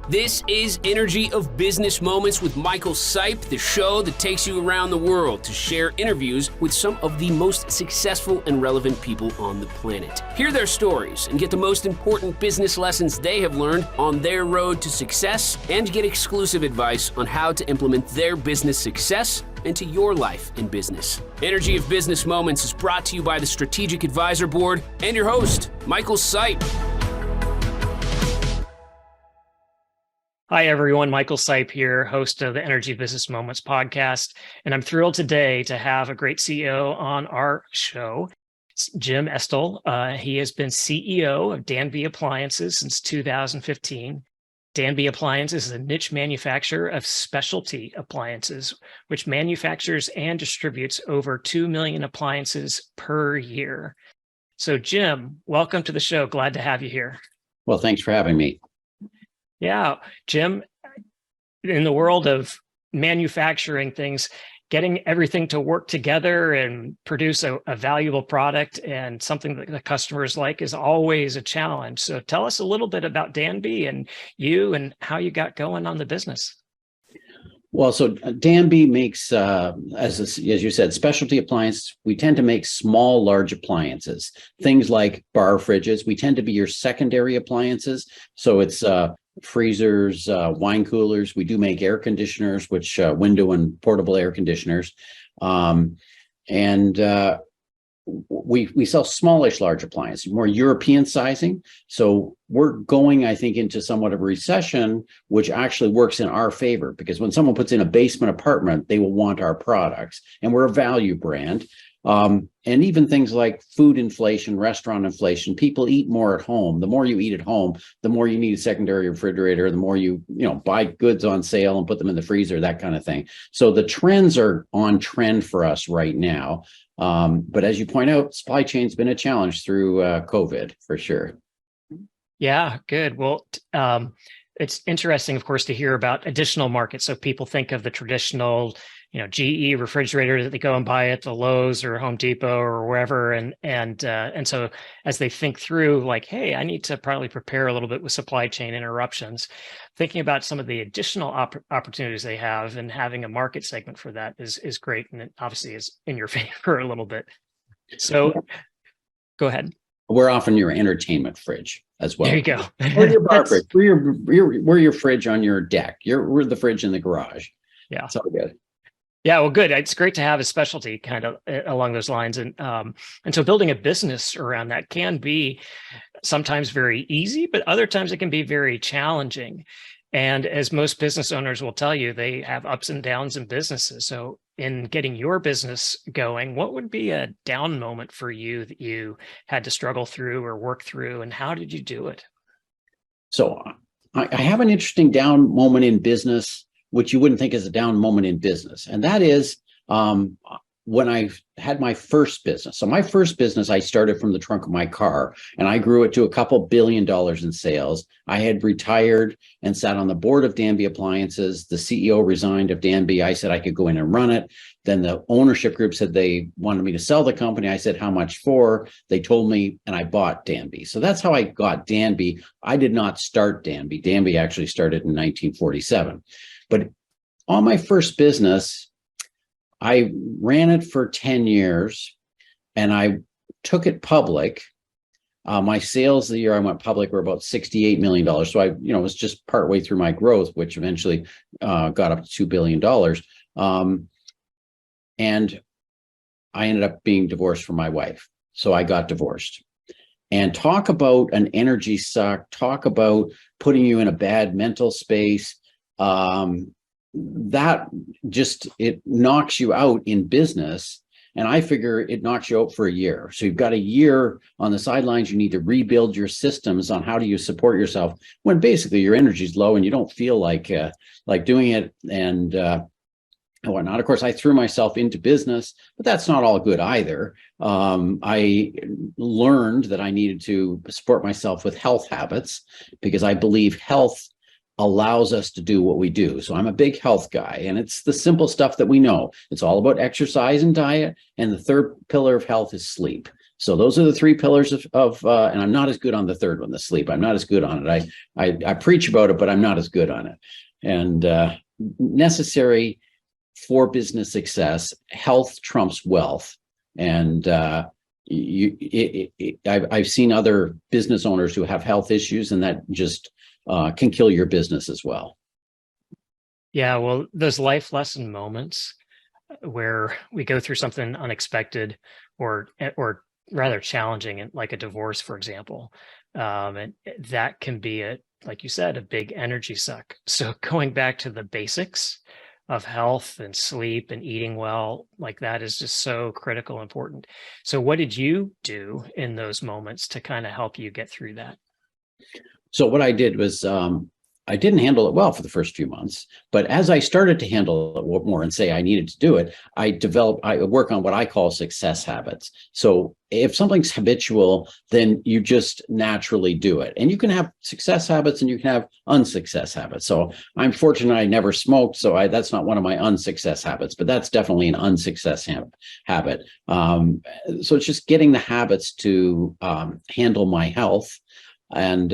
This is Energy of Business Moments with Michael Sipe, the show that takes you around the world to share interviews with some of the most successful and relevant people on the planet. Hear their stories and get the most important business lessons they have learned on their road to success, and get exclusive advice on how to implement their business success into your life and business. Energy of Business Moments is brought to you by the Strategic Advisor Board and your host, Michael Sipe. Hi, everyone. Michael Sipe here, host of the Energy Business Moments podcast. And I'm thrilled today to have a great CEO on our show. It's Jim Estill. He has been CEO of Danby Appliances since 2015. Danby Appliances is a niche manufacturer of specialty appliances, which manufactures and distributes over 2 million appliances per year. So, Jim, welcome to the show. Glad to have you here. Well, thanks for having me. Yeah, Jim, in the world of manufacturing things, getting everything to work together and produce a valuable product and something that the customers like is always a challenge. So tell us a little bit about Danby and you and how you got going on the business. Well, so Danby makes, as you said, specialty appliances. We tend to make small, large appliances, things like bar fridges. We tend to be your secondary appliances. So it's freezers, wine coolers. We do make air conditioners, which window and portable air conditioners. We sell smallish large appliances, more European sizing. So we're going, I think, into somewhat of a recession, which actually works in our favor, because when someone puts in a basement apartment, they will want our products, and we're a value brand. And even things like food inflation, restaurant inflation, people eat more at home. The more you eat at home, the more you need a secondary refrigerator, the more you buy goods on sale and put them in the freezer, that kind of thing. So the trends are on trend for us right now. But as you point out, supply chain's been a challenge through COVID for sure. Yeah, good. Well, it's interesting, of course, to hear about additional markets. So people think of the traditional, GE refrigerator that they go and buy at the Lowe's or Home Depot or wherever, and so as they think through, like, hey, I need to probably prepare a little bit with supply chain interruptions. Thinking about some of the additional opportunities they have, and having a market segment for that is great, and it obviously is in your favor a little bit. So, go ahead. We're often your entertainment fridge as well. There you go. Or your bar fridge. We're your fridge on your deck. We're the fridge in the garage. Yeah, it's all good. Yeah, well, good. It's great to have a specialty kind of along those lines, and so building a business around that can be sometimes very easy, but other times it can be very challenging. And as most business owners will tell you, they have ups and downs in businesses. So in getting your business going, what would be a down moment for you that you had to struggle through or work through, and how did you do it? So I have an interesting down moment in business, which you wouldn't think is a down moment in business. And that is when I had my first business. So my first business, I started from the trunk of my car, and I grew it to a couple $2 billion in sales. I had retired and sat on the board of Danby Appliances. The CEO resigned of Danby. I said I could go in and run it. Then the ownership group said they wanted me to sell the company. I said, how much for? They told me, and I bought Danby. So that's how I got Danby. I did not start Danby. Danby actually started in 1947. But on my first business, I ran it for 10 years, and I took it public. My sales the year I went public were about $68 million. So I, was just partway through my growth, which eventually got up to $2 billion. And I ended up being divorced from my wife. So I got divorced. And talk about an energy suck, talk about putting you in a bad mental space. That just, it knocks you out in business. And I figure it knocks you out for a year. So you've got a year on the sidelines. You need to rebuild your systems on how do you support yourself when basically your energy is low and you don't feel like doing it and whatnot. Of course, I threw myself into business, but that's not all good either. I learned that I needed to support myself with health habits, because I believe health allows us to do what we do. So I'm a big health guy, and it's the simple stuff that we know. It's all about exercise and diet. And the third pillar of health is sleep. So those are the three pillars and I'm not as good on the third one, the sleep. I'm not as good on it. I preach about it, but I'm not as good on it. And necessary for business success, health trumps wealth. And I've seen other business owners who have health issues, and that just can kill your business as well. Yeah, well, those life lesson moments where we go through something unexpected or rather challenging, and like a divorce, for example, and that can be like you said, a big energy suck. So going back to the basics of health and sleep and eating well, like that is just so critical, important. So what did you do in those moments to kind of help you get through that? So what I did was I didn't handle it well for the first few months, but as I started to handle it more and say I needed to do it, I work on what I call success habits. So if something's habitual, then you just naturally do it. And you can have success habits and you can have unsuccess habits. So I'm fortunate I never smoked, so that's not one of my unsuccess habits, but that's definitely an unsuccess habit. So it's just getting the habits to handle my health. And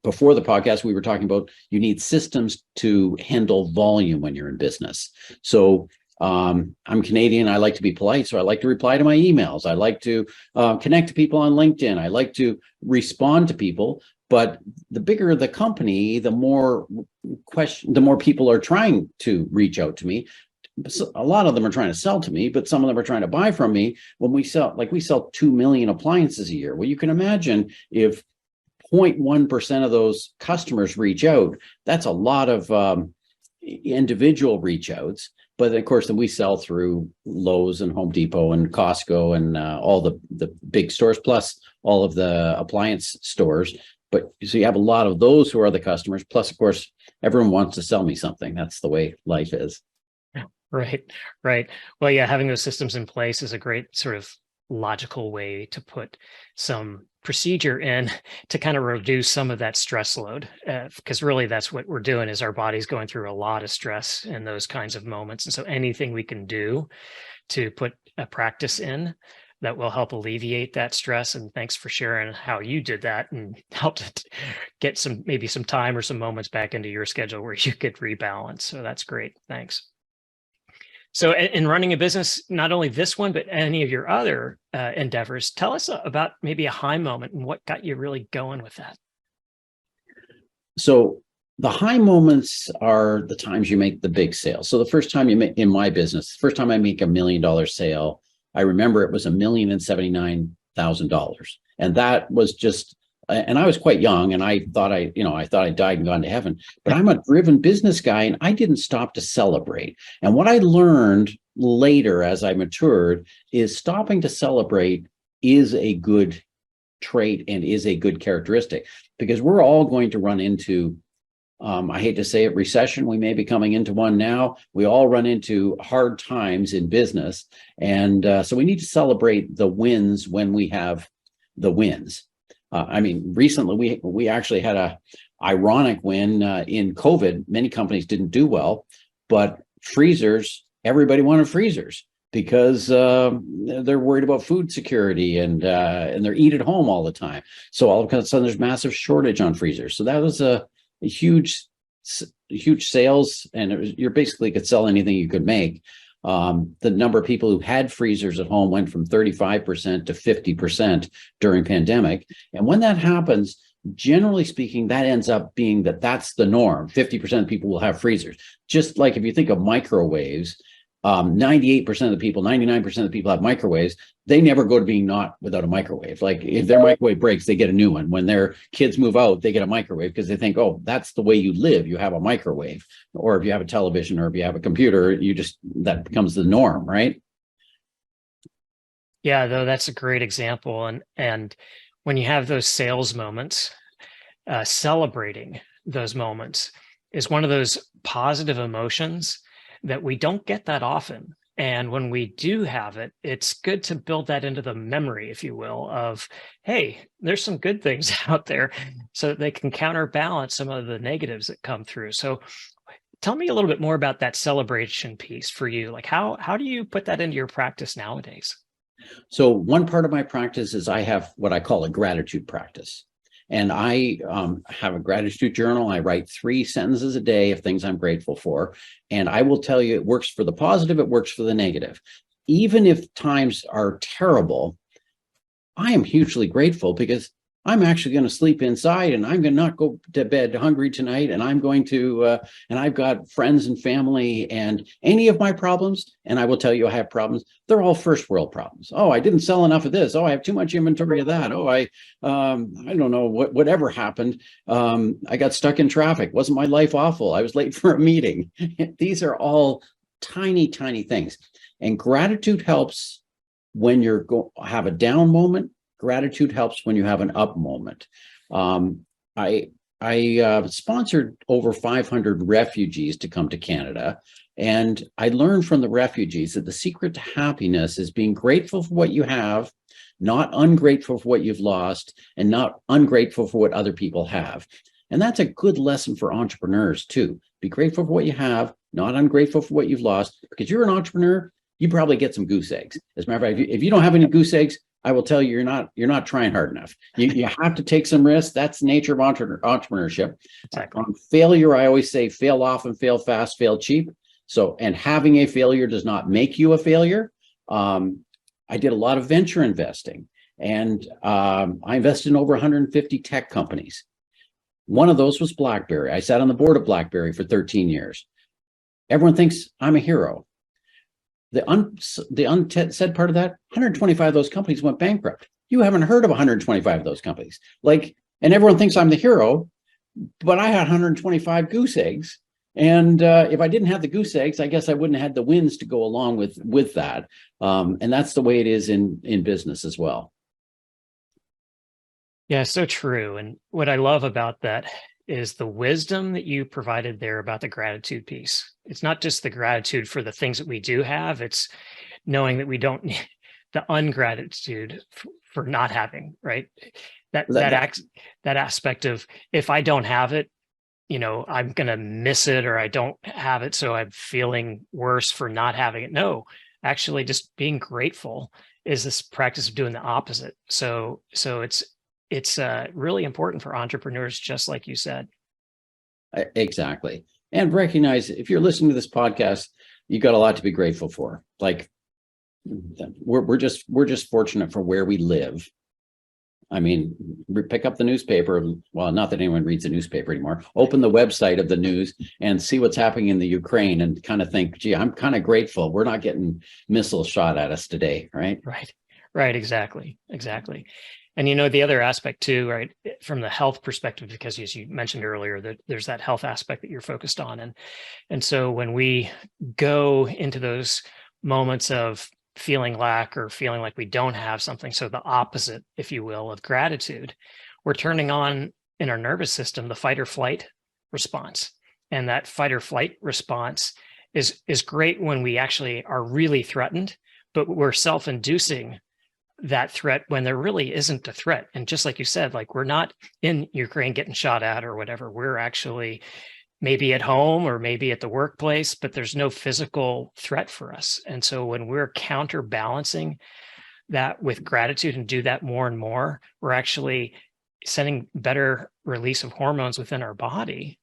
before the podcast, we were talking about you need systems to handle volume when you're in business. So I'm Canadian. I like to be polite. So I like to reply to my emails. I like to connect to people on LinkedIn. I like to respond to people. But the bigger the company, the more people are trying to reach out to me. A lot of them are trying to sell to me, but some of them are trying to buy from me. When we sell 2 million appliances a year. Well, you can imagine if 0.1% of those customers reach out, that's a lot of individual reach outs. But of course, then we sell through Lowe's and Home Depot and Costco and all the big stores, plus all of the appliance stores. But so you have a lot of those who are the customers. Plus, of course, everyone wants to sell me something. That's the way life is. Right. Well, yeah, having those systems in place is a great sort of logical way to put some procedure in to kind of reduce some of that stress load, because really that's what we're doing is our body's going through a lot of stress in those kinds of moments. And so anything we can do to put a practice in that will help alleviate that stress. And thanks for sharing how you did that and helped get maybe some time or some moments back into your schedule where you could rebalance. So that's great. Thanks. So in running a business, not only this one, but any of your other endeavors, tell us about maybe a high moment and what got you really going with that. So the high moments are the times you make the big sales. So the first time you make in my business, the first time I make $1 million sale, I remember it was $1,079,000. And that was just, and I was quite young and I thought I died and gone to heaven, but I'm a driven business guy and I didn't stop to celebrate. And what I learned later as I matured is stopping to celebrate is a good trait and is a good characteristic, because we're all going to run into, I hate to say it, recession. We may be coming into one now. We all run into hard times in business. And so we need to celebrate the wins when we have the wins. Recently we actually had a ironic win in COVID. Many companies didn't do well, but freezers, everybody wanted freezers because they're worried about food security and they're eat at home all the time. So all of a sudden there's massive shortage on freezers. So that was a huge sales, and you basically could sell anything you could make. The number of people who had freezers at home went from 35% to 50% during pandemic. And when that happens, generally speaking, that ends up being that's the norm. 50% of people will have freezers. Just like if you think of microwaves, 98% of the people, 99% of the people have microwaves. They never go to being not without a microwave. Like if their microwave breaks, they get a new one. When their kids move out, they get a microwave because they think, oh, that's the way you live. You have a microwave. Or if you have a television or if you have a computer, that becomes the norm, right? Yeah, though that's a great example. And when you have those sales moments, celebrating those moments is one of those positive emotions that we don't get that often. And when we do have it, it's good to build that into the memory, if you will, of, hey, there's some good things out there so that they can counterbalance some of the negatives that come through. So tell me a little bit more about that celebration piece for you. Like how do you put that into your practice nowadays? So one part of my practice is I have what I call a gratitude practice. And I have a gratitude journal. I write 3 sentences a day of things I'm grateful for. And I will tell you, it works for the positive, it works for the negative. Even if times are terrible, I am hugely grateful because I'm actually going to sleep inside and I'm going to not go to bed hungry tonight. And I'm going to, and I've got friends and family, and any of my problems, and I will tell you I have problems, they're all first world problems. Oh, I didn't sell enough of this. Oh, I have too much inventory of that. Oh, I don't know whatever happened. I got stuck in traffic. Wasn't my life awful? I was late for a meeting. These are all tiny, tiny things. And gratitude helps when you're have a down moment. Gratitude helps when you have an up moment. I sponsored over 500 refugees to come to Canada. And I learned from the refugees that the secret to happiness is being grateful for what you have, not ungrateful for what you've lost, and not ungrateful for what other people have. And that's a good lesson for entrepreneurs too. Be grateful for what you have, not ungrateful for what you've lost, because you're an entrepreneur, you probably get some goose eggs. As a matter of fact, if you don't have any goose eggs, I will tell you, you're not trying hard enough. You have to take some risks. That's the nature of entrepreneurship. Exactly. On failure, I always say fail often, fail fast, fail cheap. So, and having a failure does not make you a failure. I did a lot of venture investing, and I invested in over 150 tech companies. One of those was BlackBerry. I sat on the board of BlackBerry for 13 years. Everyone thinks I'm a hero. The unsaid part of that, 125 of those companies went bankrupt. You haven't heard of 125 of those companies. And everyone thinks I'm the hero, but I had 125 goose eggs. And if I didn't have the goose eggs, I guess I wouldn't have had the wins to go along with that. And that's the way it is in business as well. Yeah, so true. And what I love about that is the wisdom that you provided there about the gratitude piece. It's not just the gratitude for the things that we do have, it's knowing that we don't need the ungratitude for not having, right? That aspect of, if I don't have it, I'm going to miss it, or I don't have it, so I'm feeling worse for not having it. No, actually just being grateful is this practice of doing the opposite. So it's really important for entrepreneurs, just like you said. Exactly. And recognize, if you're listening to this podcast, you got a lot to be grateful for. Like, we're just fortunate for where we live. I mean, pick up the newspaper. Well, not that anyone reads the newspaper anymore. Open the website of the news and see what's happening in the Ukraine, and kind of think, gee, I'm kind of grateful we're not getting missiles shot at us today, right? Right. Exactly. And the other aspect too, right, from the health perspective, because as you mentioned earlier, that there's that health aspect that you're focused on. And so when we go into those moments of feeling lack or feeling like we don't have something, so the opposite, if you will, of gratitude, we're turning on in our nervous system the fight or flight response. And that fight or flight response is great when we actually are really threatened, but we're self-inducing that threat when there really isn't a threat. And just like you said, like, we're not in Ukraine getting shot at or whatever. We're actually maybe at home or maybe at the workplace, but there's no physical threat for us. And so when we're counterbalancing that with gratitude and do that more and more, we're actually sending better release of hormones within our body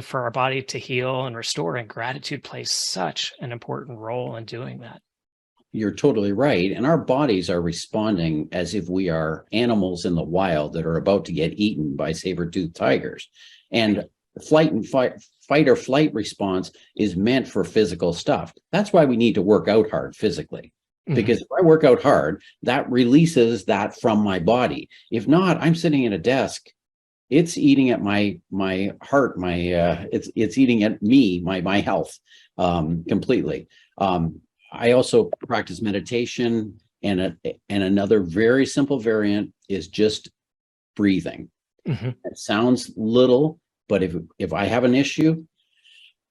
for our body to heal and restore. And gratitude plays such an important role in doing that. You're totally right. And our bodies are responding as if we are animals in the wild that are about to get eaten by saber-toothed tigers. And fight or flight response is meant for physical stuff. That's why we need to work out hard physically. Because if I work out hard, that releases that from my body. If not, I'm sitting at a desk. It's eating at my heart, it's eating at me, my health, completely. I also practice meditation, and another very simple variant is just breathing. It sounds little, but if I have an issue,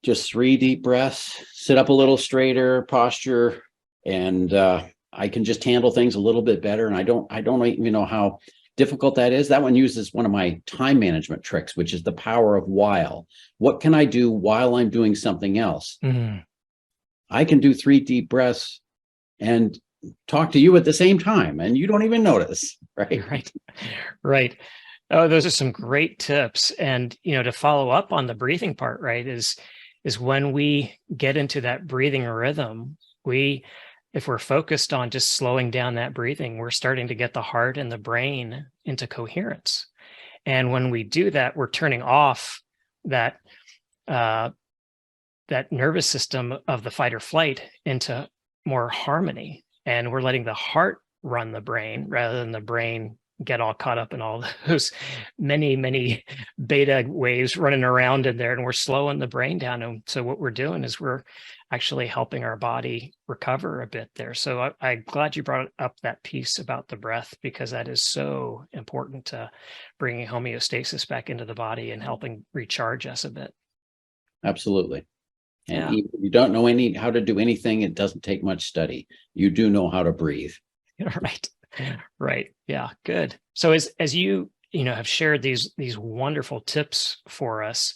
just 3 deep breaths, sit up a little straighter posture, and I can just handle things a little bit better. And I don't even know how difficult that is. That one uses one of my time management tricks, which is the power of while. What can I do while I'm doing something else? I can do 3 deep breaths and talk to you at the same time and you don't even notice, right? Right. Right. Oh, those are some great tips. And, to follow up on the breathing part, right, is when we get into that breathing rhythm, if we're focused on just slowing down that breathing, we're starting to get the heart and the brain into coherence. And when we do that, we're turning off that that nervous system of the fight or flight into more harmony. And we're letting the heart run the brain rather than the brain get all caught up in all those many beta waves running around in there, and we're slowing the brain down. And so what we're doing is we're actually helping our body recover a bit there. So I'm glad you brought up that piece about the breath, because that is so important to bringing homeostasis back into the body and helping recharge us a bit. Absolutely. And Yeah. if you don't know how to do anything, it doesn't take much study. You do know how to breathe. Right. Right. Yeah. Good. So as you have shared these wonderful tips for us,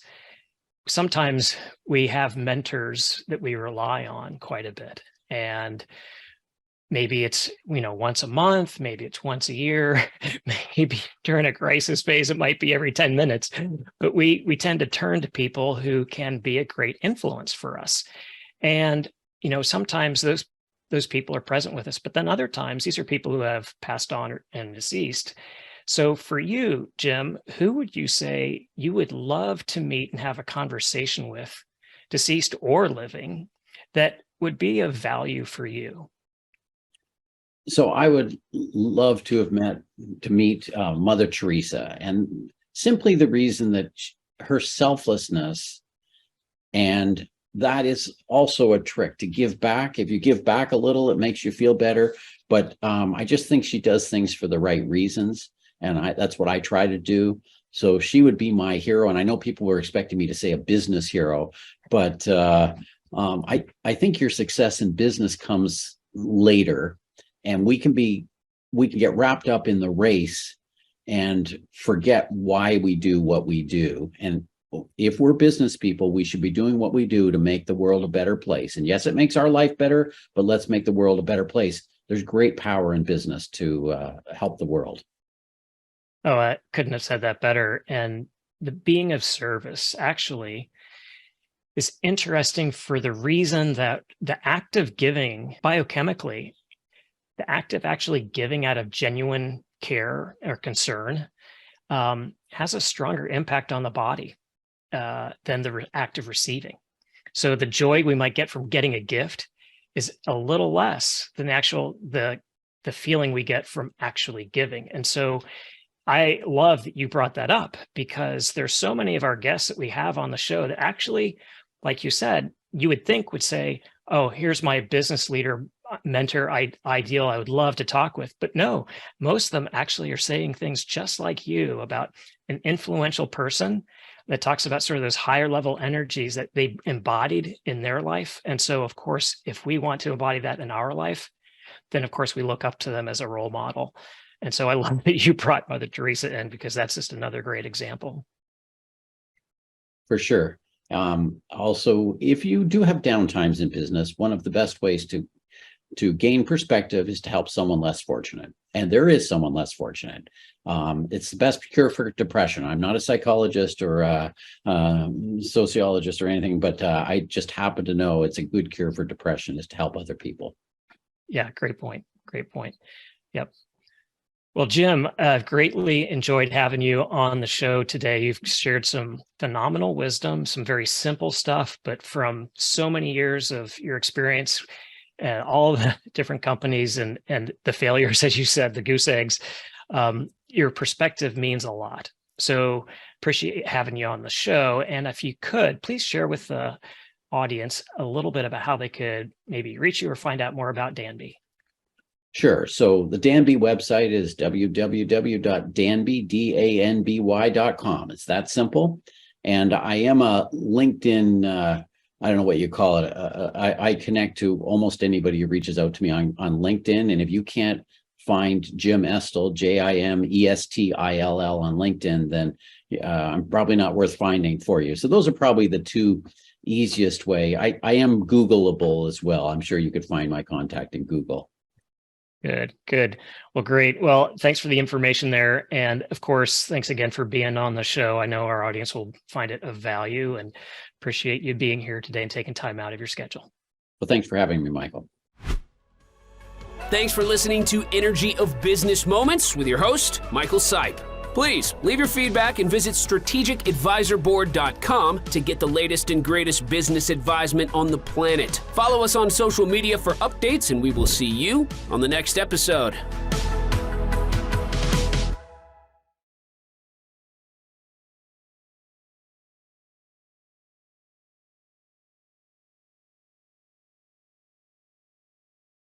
sometimes we have mentors that we rely on quite a bit. And maybe it's, once a month, maybe it's once a year, maybe during a crisis phase, it might be every 10 minutes. But we tend to turn to people who can be a great influence for us. And, sometimes those people are present with us, but then other times these are people who have passed on and deceased. So for you, Jim, who would you say you would love to meet and have a conversation with, deceased or living, that would be of value for you? So I would love to meet Mother Teresa, and simply the reason that her selflessness, and that is also a trick to give back. If you give back a little, it makes you feel better. But I just think she does things for the right reasons. And that's what I try to do. So she would be my hero. And I know people were expecting me to say a business hero, but I think your success in business comes later. And we can get wrapped up in the race and forget why we do what we do. And if we're business people, we should be doing what we do to make the world a better place. And yes, it makes our life better, but let's make the world a better place. There's great power in business to help the world. Oh, I couldn't have said that better. And the being of service actually is interesting for the reason that the act of giving biochemically, the act of actually giving out of genuine care or concern has a stronger impact on the body than the act of receiving. So the joy we might get from getting a gift is a little less than the feeling we get from actually giving. And so I love that you brought that up, because there's so many of our guests that we have on the show that actually, like you said, you would think would say, oh, here's my business leader, mentor, ideal I would love to talk with. But no, most of them actually are saying things just like you about an influential person that talks about sort of those higher level energies that they embodied in their life. And so, of course, if we want to embody that in our life, then of course we look up to them as a role model. And so I love that you brought Mother Teresa in, because that's just another great example. For sure. Also, if you do have downtimes in business, one of the best ways to gain perspective is to help someone less fortunate. And there is someone less fortunate. It's the best cure for depression. I'm not a psychologist or a sociologist or anything, but I just happen to know it's a good cure for depression is to help other people. Yeah, great point. Great point. Yep. Well, Jim, I've greatly enjoyed having you on the show today. You've shared some phenomenal wisdom, some very simple stuff, but from so many years of your experience and all the different companies and the failures, as you said, the goose eggs, your perspective means a lot. So appreciate having you on the show. And if you could, please share with the audience a little bit about how they could maybe reach you or find out more about Danby. Sure. So the Danby website is www.danby.com. It's that simple. And I am a LinkedIn, I don't know what you call it. I connect to almost anybody who reaches out to me on LinkedIn. And if you can't find Jim Estill, JimEstill on LinkedIn, then I'm probably not worth finding for you. So those are probably the two easiest way. I am Googleable as well. I'm sure you could find my contact in Google. Good, good. Well, great. Well, thanks for the information there. And of course, thanks again for being on the show. I know our audience will find it of value, and appreciate you being here today and taking time out of your schedule. Well, thanks for having me, Michael. Thanks for listening to Energy of Business Moments with your host, Michael Sipe. Please leave your feedback and visit strategicadvisorboard.com to get the latest and greatest business advisement on the planet. Follow us on social media for updates, and we will see you on the next episode.